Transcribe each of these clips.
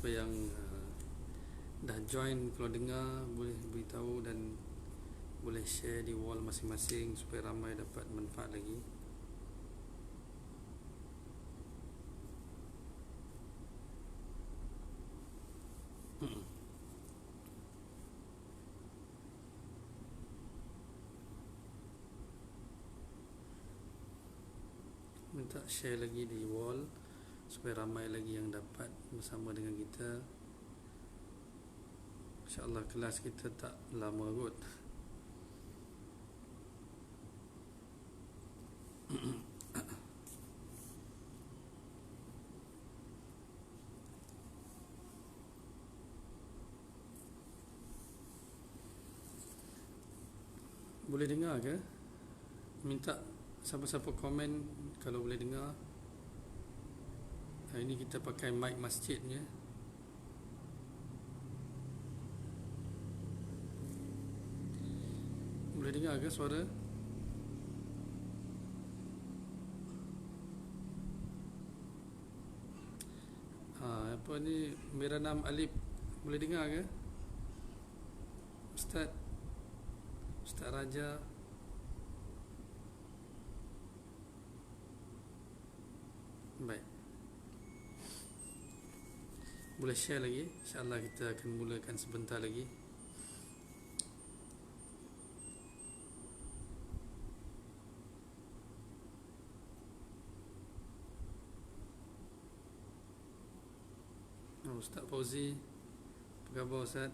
siapa yang dah join, kalau dengar boleh beritahu dan boleh share di wall masing-masing supaya ramai dapat manfaat lagi. Minta share lagi di wall supaya ramai lagi yang dapat bersama dengan kita. InsyaAllah kelas kita tak lama kot. Boleh dengar ke? Minta siapa-siapa komen kalau boleh dengar. Hari ni kita pakai mic masjidnya. Boleh dengar ke suara? Apa ni, Miranam Alip, boleh dengar ke? Ustaz Raja. Baik, boleh share lagi. InsyaAllah kita akan mulakan sebentar lagi. Ustaz Fauzi, apa khabar Ustaz?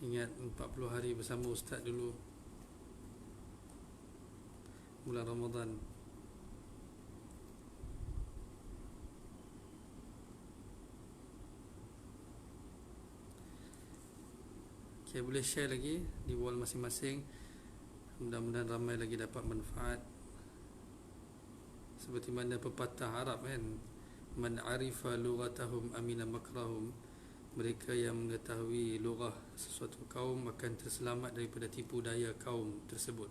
Ingat 40 hari bersama Ustaz dulu, bulan Ramadan. Okay, boleh share lagi di wall masing-masing. Mudah-mudahan ramai lagi dapat manfaat. Seperti mana pepatah Arab kan, man arifa lughatahum amina makrahum, mereka yang mengetahui lugah sesuatu kaum akan terselamat daripada tipu daya kaum tersebut.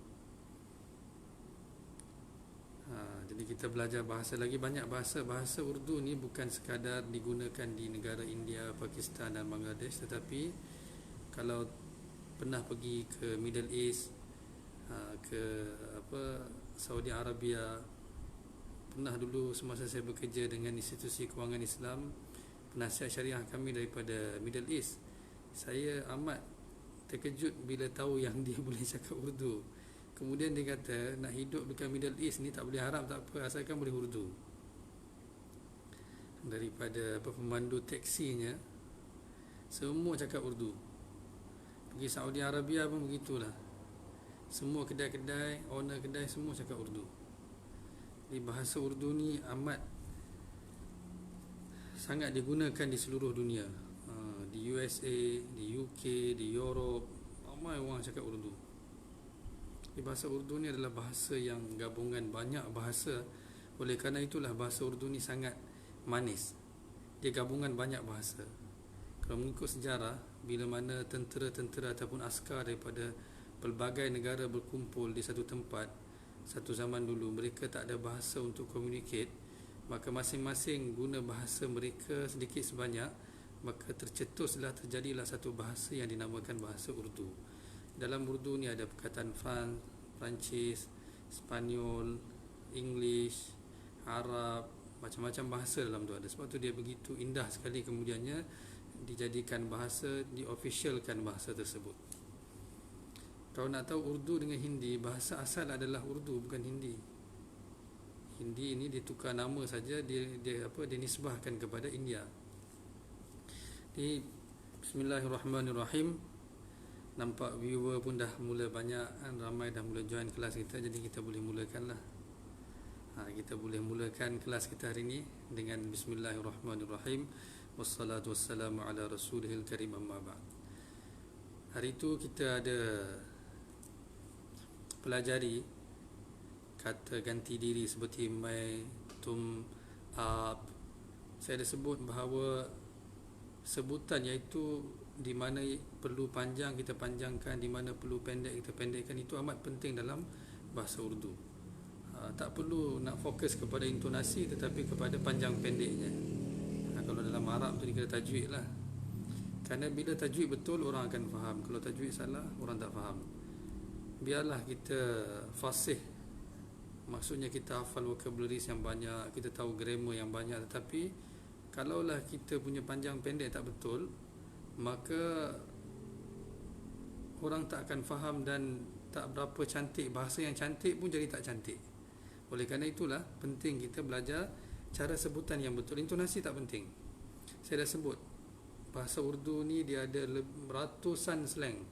Jadi kita belajar bahasa lagi banyak. Bahasa Urdu ni bukan sekadar digunakan di negara India, Pakistan dan Bangladesh, tetapi kalau pernah pergi ke Middle East, ke Saudi Arabia, pernah dulu semasa saya bekerja dengan institusi kewangan Islam, penasihat syariah kami daripada Middle East, saya amat terkejut bila tahu yang dia boleh cakap Urdu. Kemudian dia kata nak hidup dekat Middle East ni tak boleh harap, tak apa, asalkan boleh Urdu. Daripada pemandu taksinya semua cakap Urdu. Pergi Saudi Arabia pun begitulah, semua kedai-kedai, owner kedai semua cakap Urdu. Jadi bahasa Urdu ni amat sangat digunakan di seluruh dunia. Di USA, di UK, di Europe, ramai orang cakap Urdu. Jadi bahasa Urdu ni adalah bahasa yang gabungan banyak bahasa. Oleh kerana itulah bahasa Urdu ni sangat manis. Dia gabungan banyak bahasa. Kalau mengikut sejarah, bila mana tentera-tentera ataupun askar daripada pelbagai negara berkumpul di satu tempat, satu zaman dulu, mereka tak ada bahasa untuk communicate, maka masing-masing guna bahasa mereka sedikit sebanyak, maka terjadilah satu bahasa yang dinamakan bahasa Urdu. Dalam Urdu ni ada perkataan Perancis, Spanyol, English, Arab, macam-macam bahasa dalam tu ada. Sebab tu dia begitu indah sekali, kemudiannya dijadikan bahasa, diofficialkan bahasa tersebut. Kalau nak tahu Urdu dengan Hindi, bahasa asal adalah Urdu, bukan Hindi. Hindi ini ditukar nama saja, dia dinisbahkan kepada India. Jadi bismillahirrahmanirrahim. Nampak viewer pun dah mula banyak, ramai dah mula join kelas kita, jadi kita boleh mulakan lah. Kita boleh mulakan kelas kita hari ini dengan bismillahirrahmanirrahim. Wassalatu wassalamu ala rasulihil karim, amma ba'd. Hari itu kita ada pelajari kata ganti diri seperti mai, tum, ap. Saya ada sebut bahawa sebutan iaitu di mana perlu panjang kita panjangkan, di mana perlu pendek kita pendekkan, itu amat penting dalam bahasa Urdu. Tak perlu nak fokus kepada intonasi, tetapi kepada panjang pendeknya. Kalau dalam Arab tu dikira tajwid lah. Kerana bila tajwid betul, orang akan faham. Kalau tajwid salah, orang tak faham. Biarlah kita fasih, maksudnya kita hafal vocabularies yang banyak, kita tahu grammar yang banyak, tetapi kalaulah kita punya panjang pendek tak betul, maka orang tak akan faham dan tak berapa cantik. Bahasa yang cantik pun jadi tak cantik. Oleh kerana itulah penting kita belajar cara sebutan yang betul. Intonasi tak penting. Saya dah sebut, bahasa Urdu ni dia ada ratusan slang.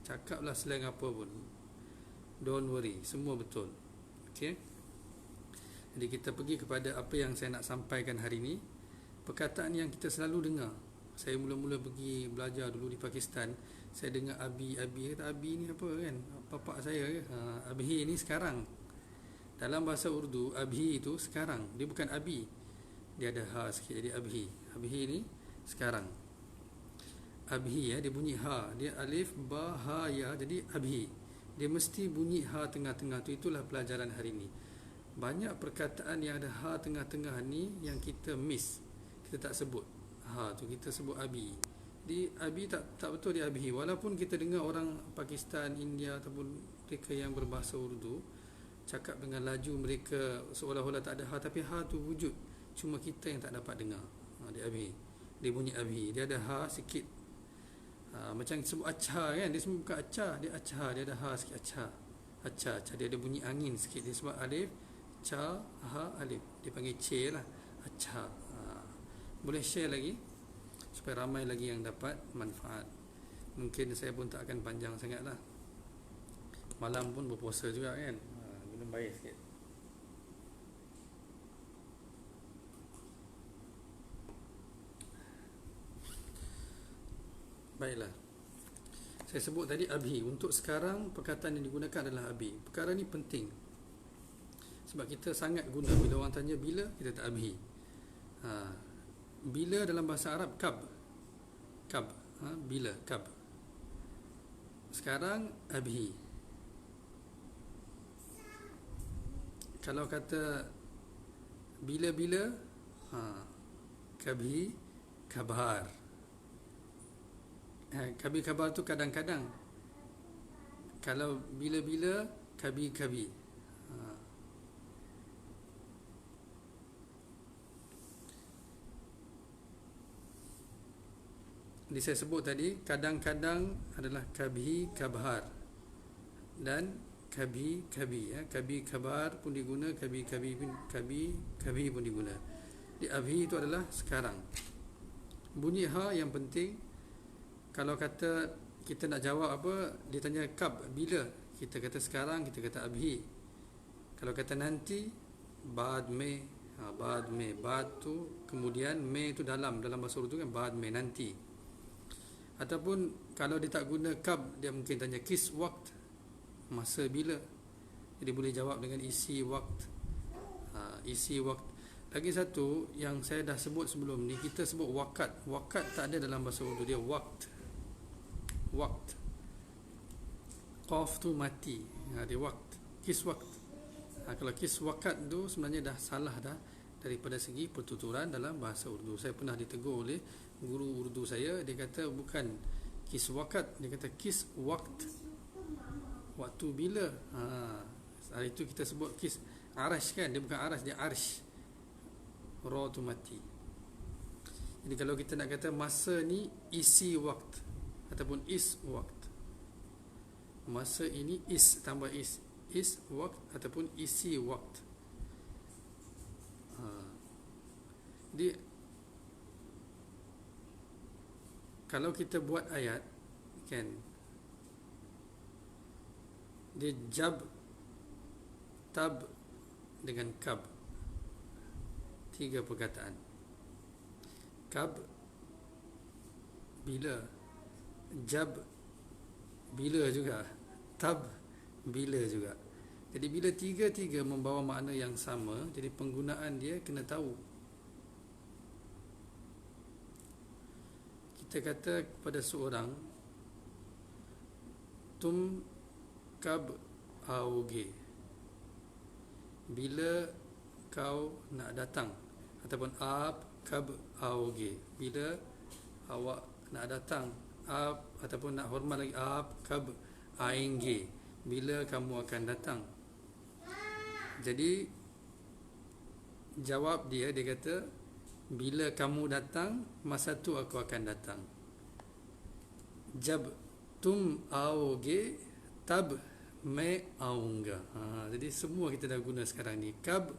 Cakaplah slang apa pun, don't worry, semua betul. Okey. Jadi kita pergi kepada apa yang saya nak sampaikan hari ni. Perkataan yang kita selalu dengar. Saya mula-mula pergi belajar dulu di Pakistan, saya dengar abi, kata abi ni apa kan? Bapak saya ke? Abhi ni sekarang. Dalam bahasa Urdu, abhi itu sekarang. Dia bukan abi. Dia ada ha sikit, jadi abhi. Abhi ni sekarang. Abhi dia bunyi ha, dia alif ba ha ya, jadi abhi. Dia mesti bunyi ha tengah-tengah tu. Itulah pelajaran hari ni. Banyak perkataan yang ada ha tengah-tengah ni yang kita miss, kita tak sebut. Ha tu kita sebut abi. Di abi tak betul dia abhi. Walaupun kita dengar orang Pakistan, India ataupun mereka yang berbahasa Urdu cakap dengan laju mereka seolah-olah tak ada ha, tapi ha tu wujud. Cuma kita yang tak dapat dengar. Dia abhi. Dia bunyi abhi. Dia ada ha sikit. Macam sebut acah kan, dia semua bukan acah, dia acah, dia ada ha sikit, acah, dia ada bunyi angin sikit. Dia sebab alif, ca, ha, alif, dia panggil c lah, acah. Boleh share lagi supaya ramai lagi yang dapat manfaat. Mungkin saya pun tak akan panjang sangat lah, malam pun berpuasa juga kan, minum baik sikit. Baiklah, saya sebut tadi abhi. Untuk sekarang perkataan yang digunakan adalah abhi. Perkara ni penting sebab kita sangat guna. Bila orang tanya bila, kita tak abhi. Bila dalam bahasa Arab kab. Bila, kab. Sekarang abhi. Kalau kata bila-bila, kabhi, kabar. Kabi kabar tu kadang-kadang. Kalau bila-bila, kabi. Jadi saya sebut tadi, kadang-kadang adalah kabi kabar dan kabi. Kabi kabar pun diguna, kabi pun diguna. Di abhi itu adalah sekarang. Bunyi ha yang penting. Kalau kata kita nak jawab apa, dia tanya kab, bila, kita kata sekarang, kita kata abhi. Kalau kata nanti, bad me. Bad tu kemudian, me tu dalam bahasa Urdu kan, bad me, nanti. Ataupun kalau dia tak guna kab, dia mungkin tanya kis waqt, masa bila. Jadi boleh jawab dengan isi waqt. Isi waqt. Lagi satu yang saya dah sebut sebelum ni, kita sebut wakat. Wakat tak ada dalam bahasa Urdu, dia waqt. Qaf tu mati, dia waqt, kis waqt. Kalau kis wakat tu sebenarnya dah salah dah daripada segi pertuturan dalam bahasa Urdu. Saya pernah ditegur oleh guru Urdu saya, dia kata bukan kis wakat, dia kata kis waqt, waktu bila. Hari itu kita sebut kis arash kan, dia bukan arash, dia arsh. Ra tu mati. Jadi kalau kita nak kata masa ni isi waqt ataupun is waqt, masa ini is tambah is waqt ataupun isi waqt. Jadi kalau kita buat ayat kan, dia jab, tab dengan kab, 3 perkataan. Kab bila, jab bila juga, tab bila juga. Jadi bila tiga-tiga membawa makna yang sama, jadi penggunaan dia kena tahu. Kita kata kepada seorang, tum kab aoge. Bila kau nak datang, ataupun ab kab aoge. Bila awak nak datang, ab ataupun nak hormat lagi, ab kab aenge. Bila kamu akan datang. Jadi jawab dia kata, bila kamu datang, masa tu aku akan datang. Jab tum आओगे tab मैं आऊँगा. Jadi semua kita dah guna sekarang ni. Kab,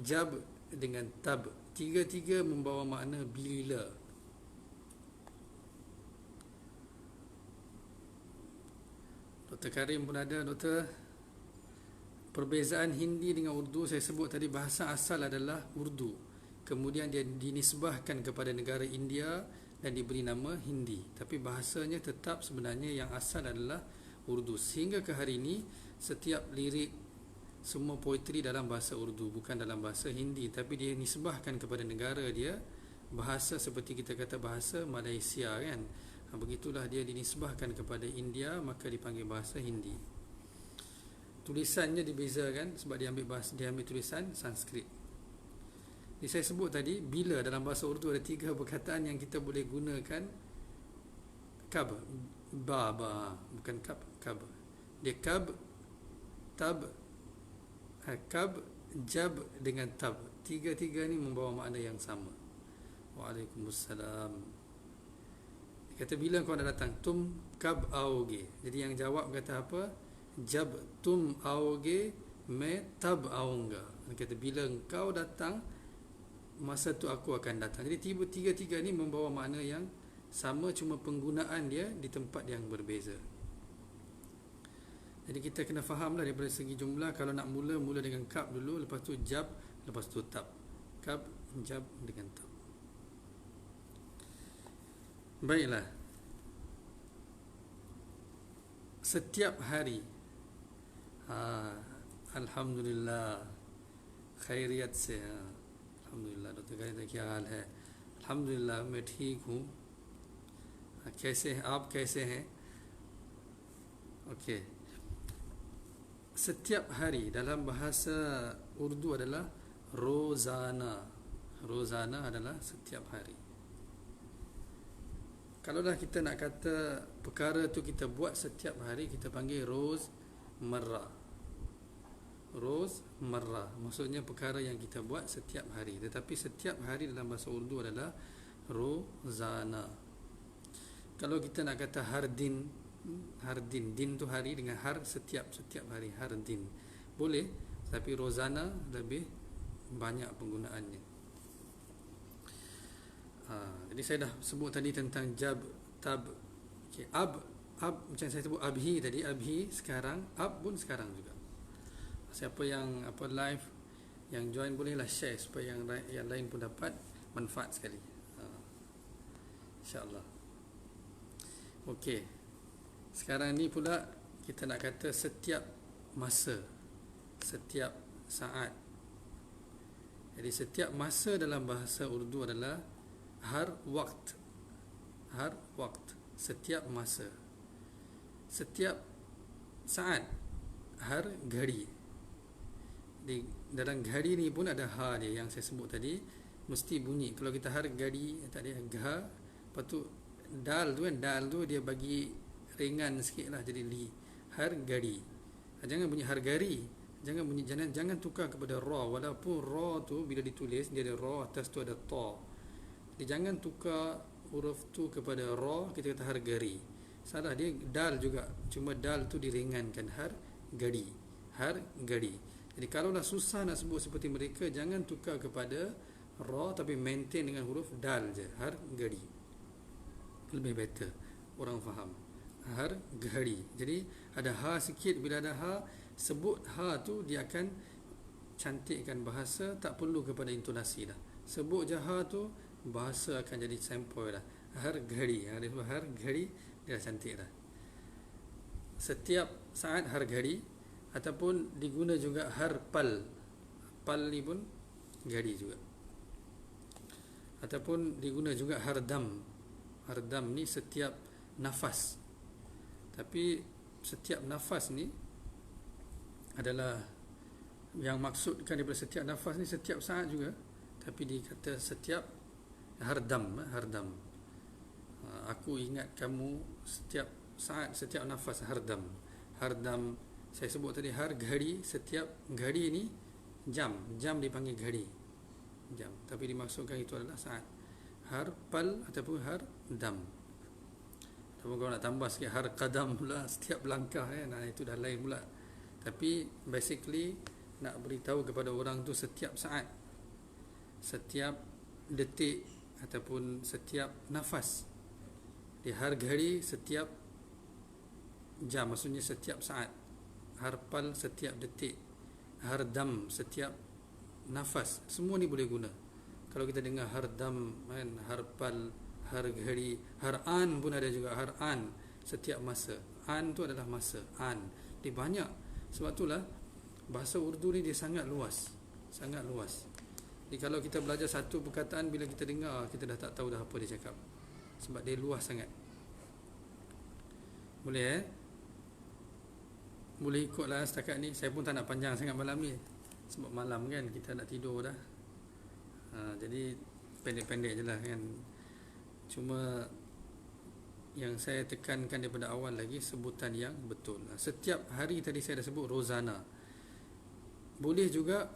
jab dengan tab, tiga-tiga membawa makna bila. Dr. Karim pun ada. Doktor, perbezaan Hindi dengan Urdu, saya sebut tadi bahasa asal adalah Urdu, kemudian dia dinisbahkan kepada negara India dan diberi nama Hindi, tapi bahasanya tetap sebenarnya yang asal adalah Urdu. Sehingga ke hari ini setiap lirik, semua poetri dalam bahasa Urdu, bukan dalam bahasa Hindi, tapi dia nisbahkan kepada negara dia. Bahasa seperti kita kata bahasa Malaysia kan, begitulah dia dinisbahkan kepada India, maka dipanggil bahasa Hindi. Tulisannya dibezakan sebab dia ambil tulisan Sanskrit. Jadi saya sebut tadi, bila dalam bahasa Urdu ada tiga perkataan yang kita boleh gunakan. Kab, bukan kab. Dia kab, tab, kab, jab dengan tab. Tiga-tiga ni membawa makna yang sama. Waalaikumsalam. Dia kata bila kau nak datang, tum kab आओगे. Jadi yang jawab kata apa? Jab tum आओगे मैं tab आऊँगा. Dia kata bila engkau datang, masa tu aku akan datang. Jadi tiga-tiga ni membawa makna yang sama, cuma penggunaan dia di tempat yang berbeza. Jadi kita kena fahamlah daripada segi jumlah. Kalau nak mula dengan kab dulu, lepas tu jab, lepas tu tab. Kab, jab dengan tab. Baiklah. Setiap hari, Alhamdulillah, खैरियत से. अल्हम्दुलिल्लाह. डॉक्टर कहते क्या हाल है? अल्हम्दुलिल्लाह मैं ठीक हूँ. कैसे हैं आप? कैसे हैं? Okey. Setiap hari dalam bahasa Urdu adalah rozana. Rozana adalah setiap hari. Kalau dah kita nak kata perkara tu kita buat setiap hari, kita panggil roz marra. Roz marra, maksudnya perkara yang kita buat setiap hari. Tetapi setiap hari dalam bahasa Urdu adalah rozana. Kalau kita nak kata hardin, din tu hari dengan har, setiap hari, hardin boleh, tapi rozana lebih banyak penggunaannya. Jadi saya dah sebut tadi tentang jab, tab. Okay, ab macam saya sebut abhi tadi, abhi sekarang, ab pun sekarang juga. Siapa yang live, yang join, bolehlah share supaya yang lain pun dapat manfaat sekali. InsyaAllah. Okey. Sekarang ni pula kita nak kata setiap masa, setiap saat. Jadi setiap masa dalam bahasa Urdu adalah har waqt. Har waqt, setiap masa. Setiap saat, har ghadi. Di dalam ghadi ni pun ada ha dia yang saya sebut tadi, mesti bunyi. Kalau kita har ghadi, tak ada gha, lepas tu dal tu kan, dal tu dia bagi ringan sikit lah, jadi li. Har ghadi. Jangan bunyi har gari. Jangan tukar kepada ra, walaupun ra tu bila ditulis dia ada ra, atas tu ada ta. Jadi jangan tukar huruf tu kepada ra, kita kata har gari. Salah, dia dal juga, cuma dal tu diringankan, har gadi. Har gadi. Jadi kalau dah susah nak sebut seperti mereka, jangan tukar kepada ra, tapi maintain dengan huruf dal je, har gadi. Lebih better orang faham. Har gadi. Jadi ada ha sikit, bila ada ha, sebut ha tu dia akan cantikkan bahasa, tak perlu kepada intonasi dah. Sebut je ha tu, bahasa akan jadi sempoi dah. Har gadi. Ada har gadi, dia cantik dah. Setiap saat har gadi. Ataupun diguna juga har pal. Pal ni pun gadi juga. Ataupun diguna juga har dam. Har dam ni setiap nafas. Tapi setiap nafas ni adalah, yang maksudkan daripada setiap nafas ni setiap saat juga, tapi dikata setiap hardam. Aku ingat kamu setiap saat, setiap nafas. Hardam saya sebut tadi, ghadi. Setiap ghadi ni jam dipanggil ghadi, jam, tapi dimaksudkan itu adalah saat. Pal ataupun dam, ataupun kalau nak tambah sikit qadam pula, setiap langkah itu dah lain pula. Tapi basically nak beritahu kepada orang tu setiap saat, setiap detik ataupun setiap nafas. Di ghadi setiap jam, maksudnya setiap saat. Pal setiap detik. Dam setiap nafas. Semua ni boleh guna. Kalau kita dengar dam kan, pal, ghadi, an pun ada juga. An setiap masa. An tu adalah masa. An dia banyak. Sebab itulah bahasa Urdu ni dia sangat luas. Jadi kalau kita belajar satu perkataan, bila kita dengar, kita dah tak tahu dah apa dia cakap, sebab dia luas sangat. Boleh boleh ikutlah setakat ni. Saya pun tak nak panjang sangat malam ni, sebab malam kan kita nak tidur dah. Jadi pendek-pendek je lah kan. Cuma yang saya tekankan daripada awal lagi, sebutan yang betul. Setiap hari tadi saya dah sebut rozana. Boleh juga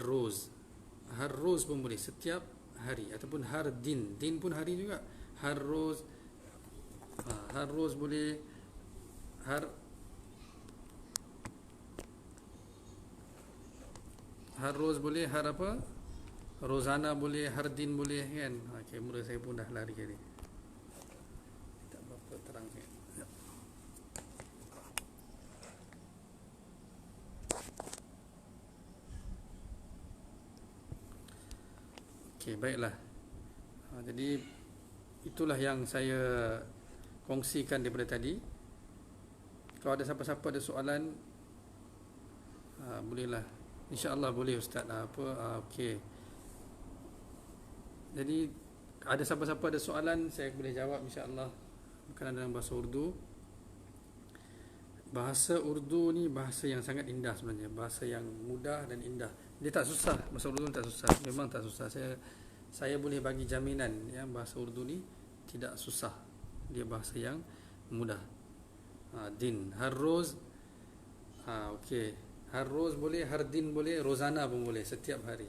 roz pun boleh, setiap hari. Ataupun din pun hari juga. Roz boleh. Roz boleh, apa, rozana boleh, din boleh kan. Kamera saya pun dah lari kali, tak berapa terang kan. Okey, baiklah. Jadi itulah yang saya kongsikan daripada tadi. Kalau ada siapa-siapa ada soalan, bolehlah. InsyaAllah boleh Ustaz. Okey. Jadi ada siapa-siapa ada soalan, saya boleh jawab insyaAllah, berkenaan dengan bahasa Urdu. Bahasa Urdu ni bahasa yang sangat indah sebenarnya. Bahasa yang mudah dan indah. Dia tak susah. Bahasa Urdu ni tak susah. Memang tak susah. Saya boleh bagi jaminan yang bahasa Urdu ni tidak susah. Dia bahasa yang mudah. Din, roz. Okey. Roz boleh, din boleh, rozana pun boleh, setiap hari.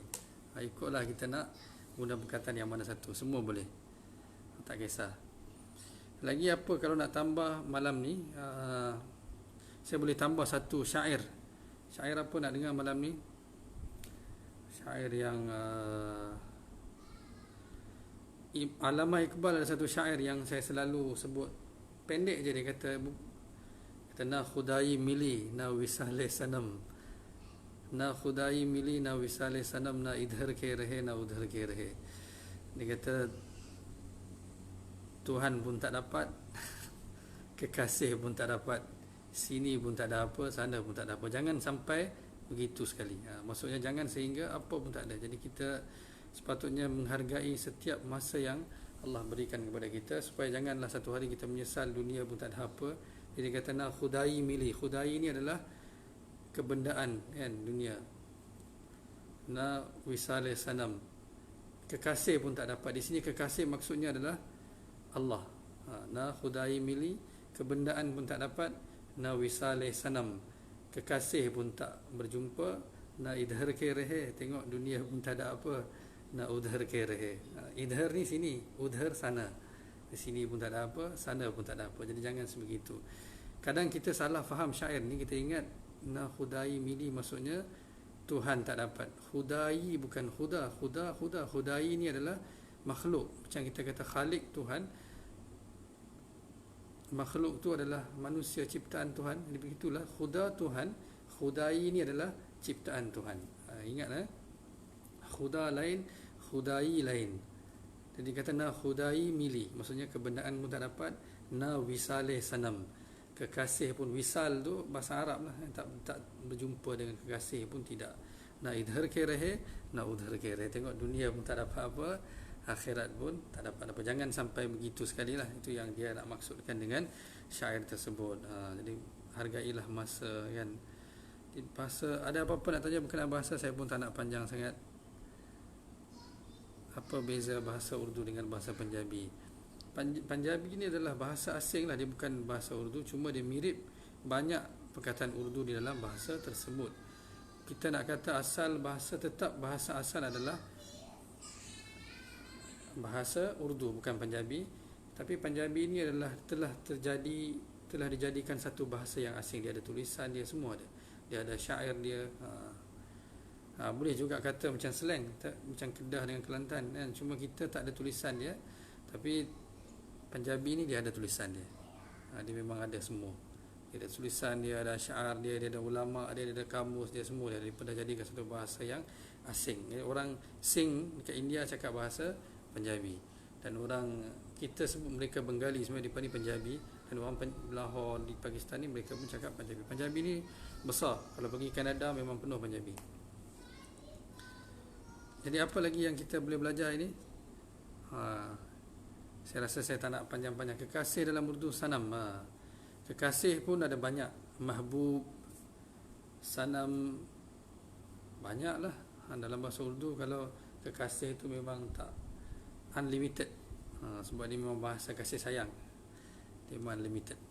Ikutlah kita nak guna perkataan yang mana satu. Semua boleh, tak kisah. Lagi apa kalau nak tambah malam ni, saya boleh tambah satu syair. Syair apa nak dengar malam ni? Syair yang Allamah Iqbal ada satu syair yang saya selalu sebut. Pendek je dia kata na khudai mili na wisale sanam, na khudai mili na wisale sanam, na idhar ke rahe na udhar ke rahe. Dia kata Tuhan pun tak dapat, kekasih pun tak dapat, sini pun tak ada apa, sana pun tak ada apa. Jangan sampai begitu sekali. Maksudnya jangan sehingga apa pun tak ada. Jadi kita sepatutnya menghargai setiap masa yang Allah berikan kepada kita, supaya janganlah satu hari kita menyesal dunia pun tak ada apa. Jadi kata na khudai mili. Khudai ni adalah kebendaan kan, dunia. Na wisale sanam, kekasih pun tak dapat. Di sini kekasih maksudnya adalah Allah. Na khudai mili, kebendaan pun tak dapat. Na wisale sanam, kekasih pun tak berjumpa. Na idhar ke rehe, tengok dunia pun tak ada apa. Na udhar ke rehe. Idhar ni sini, udhar sana. Di sini pun tak ada apa, sana pun tak ada apa. Jadi jangan sebegitu. Kadang kita salah faham syair ni. Kita ingat na khudai mili maksudnya Tuhan tak dapat. Khudai bukan khuda. Khudai ni adalah makhluk. Macam kita kata khalik Tuhan, makhluk tu adalah manusia ciptaan Tuhan. Jadi begitulah khuda Tuhan, khudai ni adalah ciptaan Tuhan. Ingat khuda lain, khudai lain. Jadi kata na khudai mili, maksudnya kebendaan pun tak dapat. Na wisale sanam, kekasih pun, wisal tu bahasa Arab lah, tak berjumpa dengan kekasih pun tidak. Na idhar ke rehe, na udhar ke rehe. Tengok dunia pun tak dapat apa, akhirat pun tak dapat apa. Jangan sampai begitu sekali lah. Itu yang dia nak maksudkan dengan syair tersebut. Jadi hargailah masa kan. Bahasa, ada apa-apa nak tanya berkenaan bahasa, saya pun tak nak panjang sangat. Apa beza bahasa Urdu dengan bahasa Punjabi? Punjabi ni adalah bahasa asing lah, dia bukan bahasa Urdu, cuma dia mirip banyak perkataan Urdu di dalam bahasa tersebut. Kita nak kata asal bahasa, tetap bahasa asal adalah bahasa Urdu, bukan Punjabi. Tapi Punjabi ni adalah telah dijadikan satu bahasa yang asing. Dia ada tulisan dia, semua ada. Dia ada syair dia. Boleh juga kata macam slang, macam Kedah dengan Kelantan kan. Cuma kita tak ada tulisan dia. Tapi Punjabi ni dia ada tulisan dia. Dia memang ada semua. Dia ada tulisan dia, ada syair dia, dia ada ulama dia, ada kamus dia, semua dia dah jadikan satu bahasa yang asing. Orang Singh dekat India cakap bahasa Punjabi, dan orang kita sebut mereka Bengali sebenarnya daripada Punjabi, dan orang Lahore di Pakistan ni mereka pun cakap Punjabi. Punjabi ni besar. Kalau pergi Kanada memang penuh Punjabi. Jadi apa lagi yang kita boleh belajar ini? Saya rasa saya tak nak panjang-panjang. Kekasih dalam Urdu, sanam. Kekasih pun ada banyak. Mahbub, sanam, banyaklah. Dalam bahasa Urdu kalau kekasih itu memang tak unlimited. Sebab dia memang bahasa kasih sayang. Dia memang unlimited.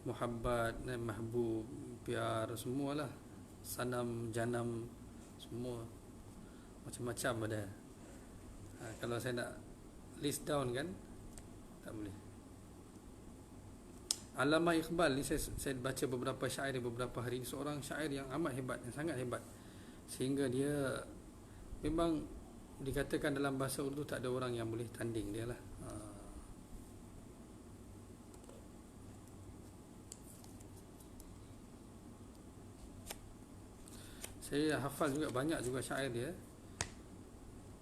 Muhabbat, mahbub, piar, semualah. Sanam, janam, semua macam-macam ada. Kalau saya nak list down kan, tak boleh. Allama Iqbal ni saya baca beberapa syair beberapa hari ini. Seorang syair yang amat hebat, yang sangat hebat, sehingga dia memang dikatakan dalam bahasa Urdu tak ada orang yang boleh tanding dia lah. Saya hafal juga banyak juga syair dia.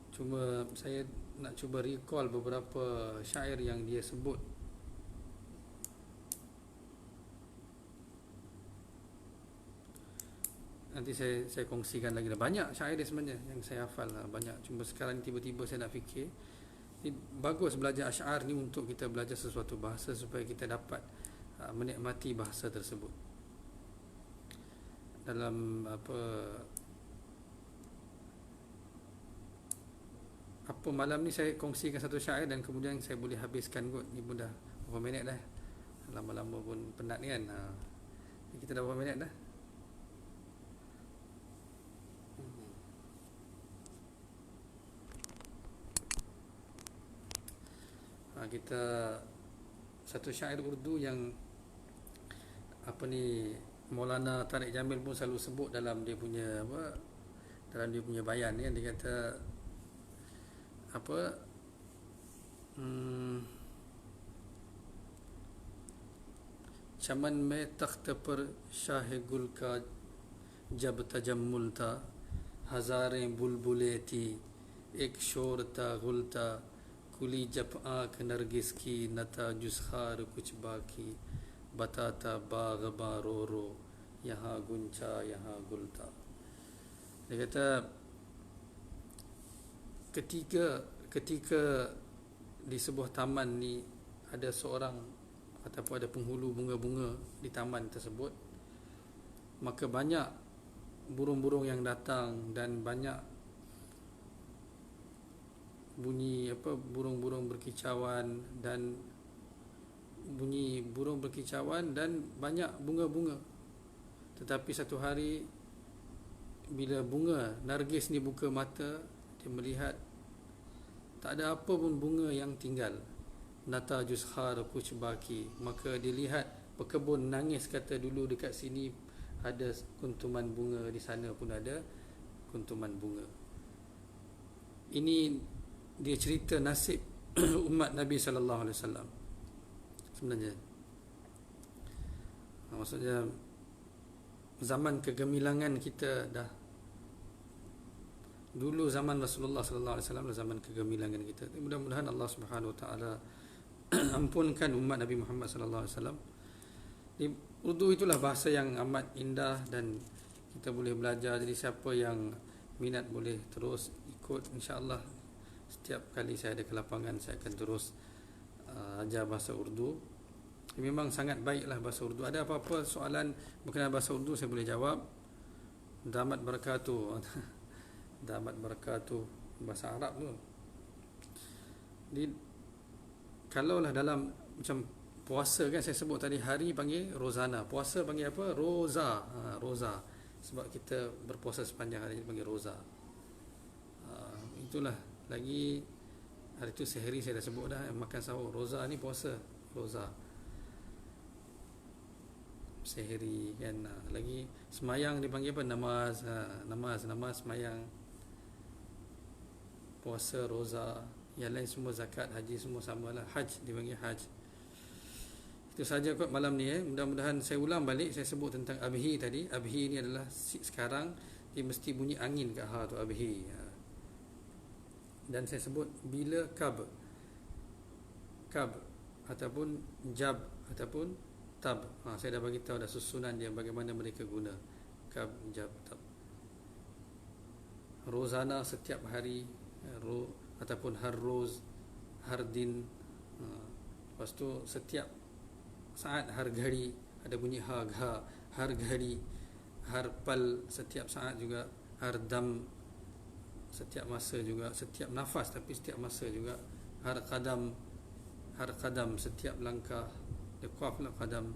Cuma saya nak cuba recall beberapa syair yang dia sebut. Nanti saya kongsikan lagi. Banyak syair dia sebenarnya yang saya hafal lah, banyak. Cuma sekarang tiba-tiba saya nak fikir. Bagus belajar asy'ar ni untuk kita belajar sesuatu bahasa supaya kita dapat menikmati bahasa tersebut. Dalam apa malam ni saya kongsikan satu syair dan kemudian saya boleh habiskan kot. Ni pun dah berapa minit dah. Lama-lama pun penat kan. Kita dah berapa minit dah? Kita satu syair Urdu yang Maulana Tariq Jamil pun selalu sebut dalam dia punya dalam dia punya bayan ni, dia kata चमन में तख्त पर शाह गुल का जब तजम्मुल था, हजारें बुलबुलें थी एक शोर था गुल था, कुली जब आँख नरगिस की नता जुस्खार कुछ बाकी, बताता बाग रो रो यहाँ गुंचा यहाँ गुल था. Dia kata ketika di sebuah taman ni ada seorang ataupun ada penghulu bunga-bunga di taman tersebut, maka banyak burung-burung yang datang dan banyak bunyi burung-burung berkicauan dan banyak bunga-bunga. Tetapi satu hari bila bunga nargis ni buka mata, dia melihat tak ada apa pun bunga yang tinggal. Nata juskhar kuch baki, maka dia lihat pekebun nangis, kata dulu dekat sini ada kuntuman bunga, di sana pun ada kuntuman bunga. Ini dia cerita nasib umat Nabi sallallahu alaihi wasallam sebenarnya. Maksudnya zaman kegemilangan kita dah, dulu zaman Rasulullah sallallahu alaihi wasallam zaman kegemilangan kita. Mudah-mudahan Allah Subhanahu wa taala ampunkan umat Nabi Muhammad sallallahu alaihi wasallam. Urdu itulah bahasa yang amat indah dan kita boleh belajar. Jadi siapa yang minat boleh terus ikut, insya-Allah. Setiap kali saya ada kelapangan saya akan terus ajar bahasa Urdu. Memang sangat baiklah bahasa Urdu. Ada apa-apa soalan berkenaan bahasa Urdu saya boleh jawab. Damat barakatuh. Damat barakatuh bahasa Arab tu. Di kalaulah dalam macam puasa kan, saya sebut tadi hari panggil rozana, puasa panggil apa? Roza. Roza. Sebab kita berpuasa sepanjang hari panggil roza. Itulah. Lagi hari tu sehari saya dah sebut dah, makan sahur. Roza ni puasa, roza. Sehari kan. Lagi semayang dipanggil apa? Namaz. Namaz semayang. Puasa, roza. Yang lain semua zakat, haji semua samalah. Haj dipanggil haj. Itu saja kot malam ni. Mudah-mudahan saya ulang balik. Saya sebut tentang abhi tadi. Abhi ni adalah sekarang dia mesti bunyi angin kat ha tu, abhi. Dan saya sebut bila kab ataupun jab ataupun tab. Saya dah bagi tahu dah susunan dia bagaimana mereka guna. Kab, jab, tab. Rozana setiap hari, ataupun harroz, hardin. Lepas tu setiap saat, harghari, ada bunyi ha, gha, harghari, harpal setiap saat juga, hardam setiap masa juga, setiap nafas tapi setiap masa juga, harqadam setiap langkah, dia qaf lah qadam.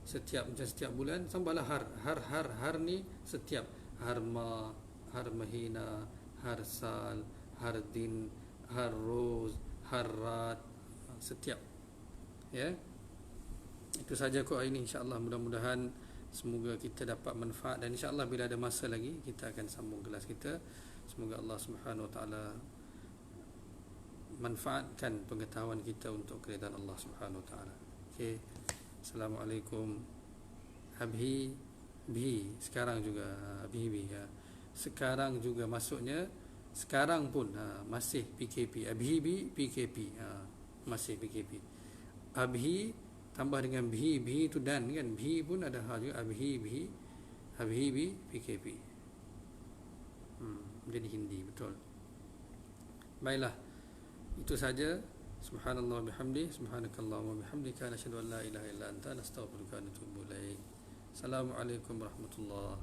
Setiap macam setiap bulan sambalah har ni setiap, harma, harmahina, harsal, hardin, harroz, harrat, setiap. Ya. Itu saja kot hari ini, insya-Allah. Mudah-mudahan semoga kita dapat manfaat, dan insya-Allah bila ada masa lagi kita akan sambung kelas kita. Semoga Allah Subhanahu Wa Taala manfaatkan pengetahuan kita untuk keridaan Allah Subhanahu Wa Taala. Okey. Assalamualaikum. Abhi sekarang juga abhi ya. Sekarang juga maksudnya sekarang pun masih PKP. Abhi PKP. Masih PKP. Abhi tambah dengan bhi tu dan kan, bhi pun ada ha juga, abhi PKP. Jadi Hindi betul. Baiklah, itu saja. Subhanallah bihamdi, subhanakallahumma bihamdika, nasyhadu an la ilaha illa anta, nastaghfiruka wa natubu ilaik. Assalamualaikum warahmatullahi